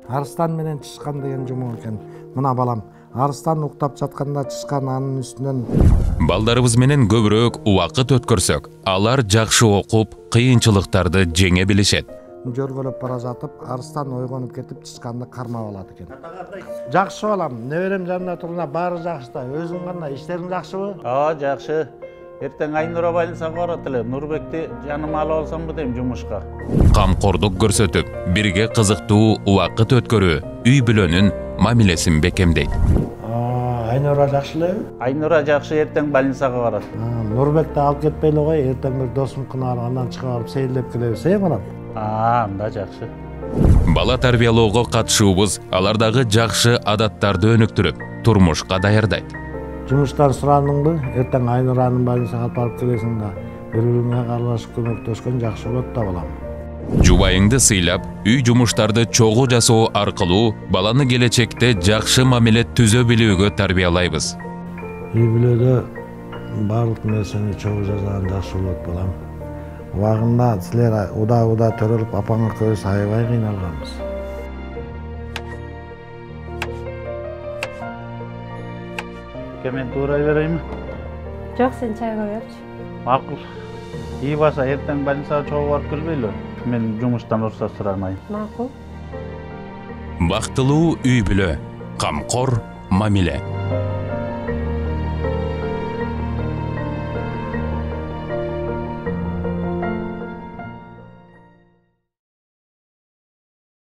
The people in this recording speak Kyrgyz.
Арыстан менен Чычкан деген жумук экен. Мына балам, арыстан уктап жатканда Чычкан анын үстүнөн Балдарыбыз менен көбүрөөк убакыт өткөрсөк, алар жакшы окуп, кыйынчылыктарды жеңе билишет. жөргөлөп бара жатып, арыстан ойгонуп кетип Чычканды кармап алат экен. Жакшы балам, неберем жанында турганда баары жакшы да. Өзүң кандай, иштериң жакшыбы? Жакшы. Эртең Айнура байлансага барат эле. Нурбекти жаныма алып алсамбы дейм жумушка. Камкордук көрсөтүп, бирге кызыктуу убакыт өткөрүү үй бүлөнүн мамилесин бекемдейт. Айнура жакшы элеби? Айнура жакшы, эртең больницага барат. Нурбекти алып кетпейле кой, эртең бир досум кынаар, андан чыгып алып сейилдеп келебиз, балам? Анда жакшы. Бала тарбиялоого катышуубуз алардагы жакшы адаттарды өнүктүрүп, турмушка даярдайт. Жумуштан сурандыңбы? Эртең Айнуранын больницага алып келесиң да, бири-бириңе аралашып көмөктөшкөн жакшы болот да, балам. Жубайыңды сыйлап, үй жумуштарды чогуу жасоо аркылуу баланы келечекте жакшы мамиле түзө билүүгө тарбиялайбыз. Үй бүлөдө барлык нерсени чогуу жасаган жакшы болот, балам. Убагында силер уда төрөлүп, апаң экөөбүз аябай кыйналганбыз. Мен туурай берейинби? Жок, сен чайга берчи. Макул. İyi баса, эртең больницага чогуу барып келбейлби? Мен жумуштан уруксат сурамайын. Макул. Бактылуу үй бүлө, камкор мамиле.